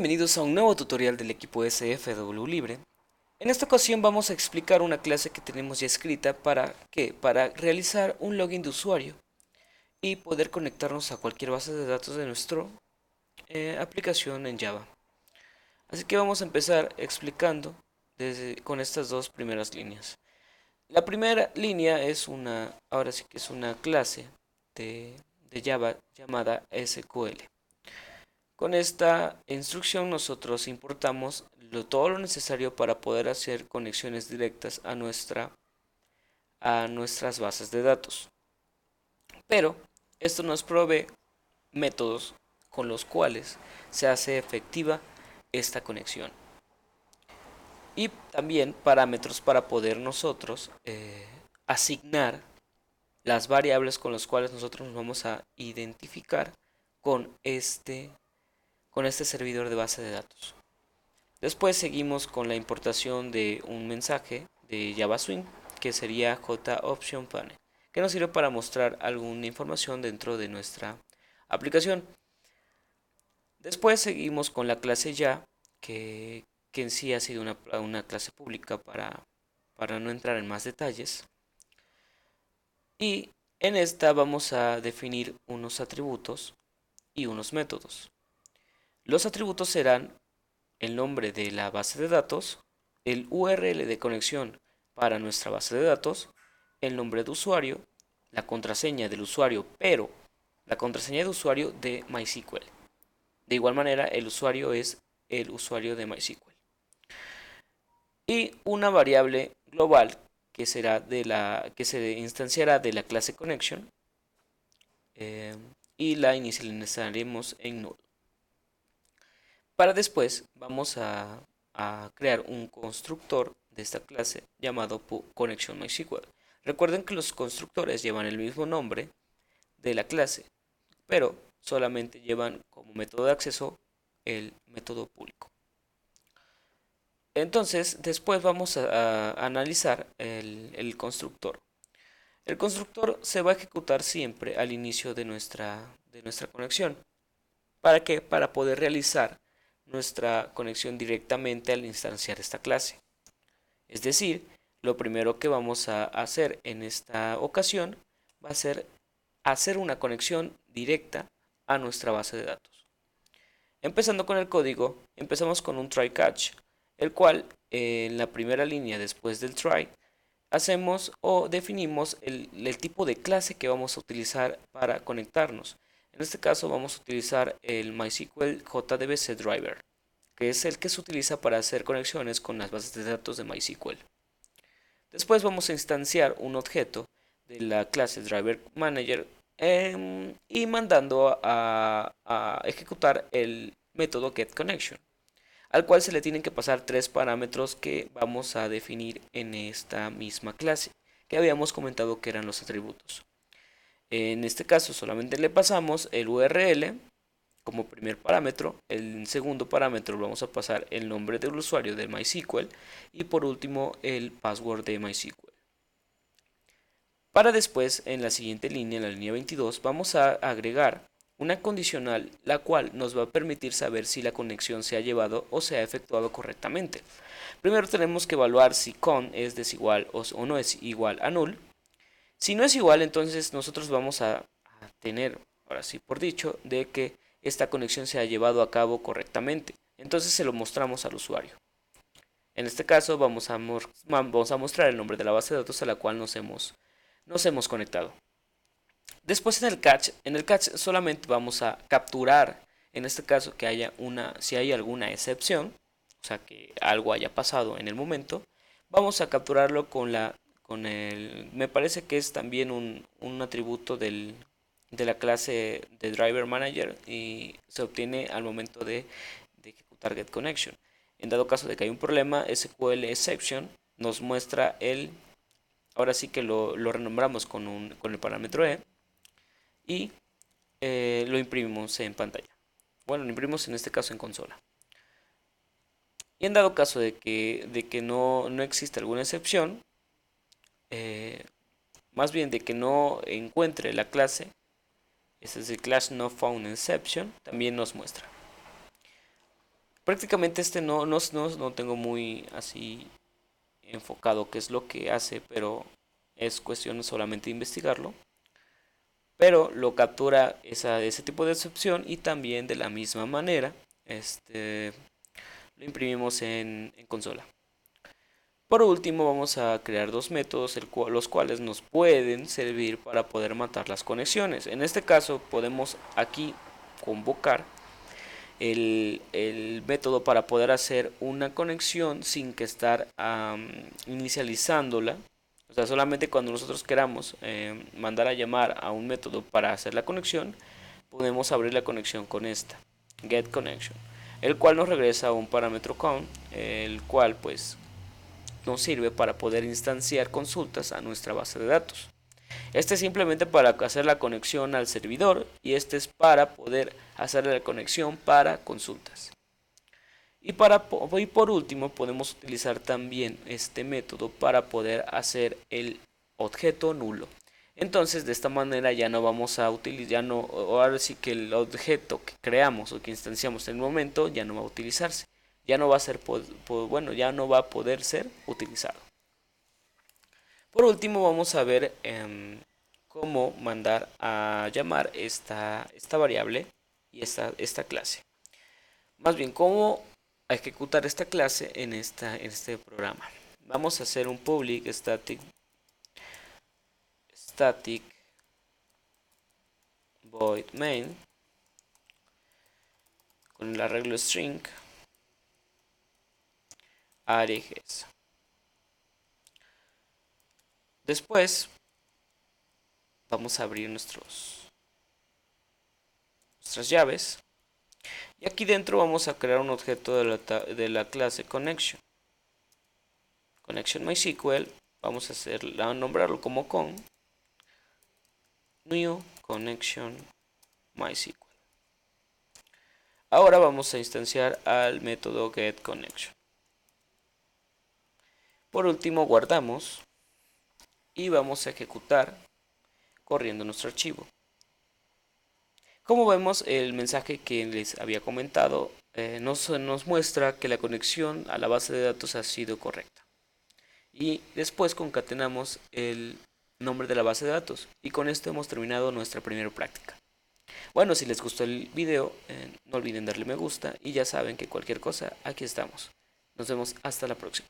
Bienvenidos a un nuevo tutorial del equipo SFW Libre. En esta ocasión vamos a explicar una clase que tenemos ya escrita para realizar un login de usuario y poder conectarnos a cualquier base de datos de nuestra aplicación en Java. Así que vamos a empezar explicando con estas dos primeras líneas. La primera línea es ahora sí que es una clase de, de Java llamada SQL. Con esta instrucción nosotros importamos todo lo necesario para poder hacer conexiones directas a nuestras bases de datos. Pero esto nos provee métodos con los cuales se hace efectiva esta conexión. Y también parámetros para poder nosotros asignar las variables con las cuales nosotros nos vamos a identificar con con este servidor de base de datos. Después seguimos con la importación de un mensaje de Java Swing, que sería JOptionPanel, que nos sirve para mostrar alguna información dentro de nuestra aplicación. Después seguimos con la clase Ya, que en sí ha sido una clase pública para no entrar en más detalles. Y en esta vamos a definir unos atributos y unos métodos. Los atributos serán el nombre de la base de datos, el URL de conexión para nuestra base de datos, el nombre de usuario, la contraseña del usuario, pero la contraseña de usuario de MySQL. De igual manera, el usuario es el usuario de MySQL. Y una variable global que se instanciará de la clase connection y la inicializaremos en null. Para después vamos a crear un constructor de esta clase llamado ConnectionMySQL. Recuerden que los constructores llevan el mismo nombre de la clase, pero solamente llevan como método de acceso el método público. Entonces, después vamos a analizar el constructor. El constructor se va a ejecutar siempre al inicio de nuestra conexión. ¿Para qué? Para poder realizar nuestra conexión directamente al instanciar esta clase. Es decir, lo primero que vamos a hacer en esta ocasión va a ser hacer una conexión directa a nuestra base de datos. Empezando con el código, empezamos con un try catch, el cual en la primera línea después del try hacemos o definimos el tipo de clase que vamos a utilizar para conectarnos. En este caso vamos a utilizar el MySQL JDBC Driver, que es el que se utiliza para hacer conexiones con las bases de datos de MySQL. Después vamos a instanciar un objeto de la clase Driver Manager y mandando a ejecutar el método getConnection, al cual se le tienen que pasar tres parámetros que vamos a definir en esta misma clase, que habíamos comentado que eran los atributos. En este caso solamente le pasamos el URL como primer parámetro, el segundo parámetro lo vamos a pasar el nombre del usuario de MySQL y por último el password de MySQL. Para después, en la siguiente línea, en la línea 22, vamos a agregar una condicional la cual nos va a permitir saber si la conexión se ha llevado o se ha efectuado correctamente. Primero tenemos que evaluar si con es desigual o no es igual a null. Si no es igual, entonces nosotros vamos a tener, ahora sí por dicho, de que esta conexión se ha llevado a cabo correctamente. Entonces se lo mostramos al usuario. En este caso vamos a mostrar el nombre de la base de datos a la cual nos hemos conectado. Después en el catch solamente vamos a capturar, en este caso que haya si hay alguna excepción, o sea que algo haya pasado en el momento, vamos a capturarlo me parece que es también un atributo de la clase de Driver Manager y se obtiene al momento de ejecutar getConnection. En dado caso de que hay un problema, SQL exception nos muestra ahora sí que lo renombramos con el parámetro E y lo imprimimos en pantalla. Bueno, lo imprimimos en este caso en consola. Y en dado caso de que no existe alguna excepción, eh, más bien de que no encuentre la clase, este es el class no found exception, también nos muestra. Prácticamente no tengo muy así enfocado qué es lo que hace, pero es cuestión solamente de investigarlo. Pero lo captura ese tipo de excepción y también de la misma manera lo imprimimos en consola. Por último vamos a crear dos métodos los cuales nos pueden servir para poder matar las conexiones. En este caso podemos aquí convocar el método para poder hacer una conexión sin que estar inicializándola. O sea, solamente cuando nosotros queramos mandar a llamar a un método para hacer la conexión, podemos abrir la conexión con esta, get connection, el cual nos regresa a un parámetro count, el cual pues nos sirve para poder instanciar consultas a nuestra base de datos. Este es simplemente para hacer la conexión al servidor y este es para poder hacer la conexión para consultas. Y por último podemos utilizar también este método para poder hacer el objeto nulo. Entonces de esta manera ya no vamos a utilizar, ahora sí que el objeto que creamos o que instanciamos en el momento ya no va a utilizarse. Ya no va a ser, ya no va a poder ser utilizado. Por último vamos a ver cómo mandar a llamar esta variable y esta clase. Más bien, cómo ejecutar esta clase en este programa. Vamos a hacer un public static void main con el arreglo string arrays. Después vamos a abrir nuestras llaves y aquí dentro vamos a crear un objeto de la clase connection MySQL. Vamos a nombrarlo como con new connection MySQL. Ahora vamos a instanciar al método getConnection. Por último guardamos y vamos a ejecutar corriendo nuestro archivo. Como vemos, el mensaje que les había comentado nos muestra que la conexión a la base de datos ha sido correcta. Y después concatenamos el nombre de la base de datos. Y con esto hemos terminado nuestra primera práctica. Bueno, si les gustó el video, no olviden darle me gusta y ya saben que cualquier cosa, aquí estamos. Nos vemos hasta la próxima.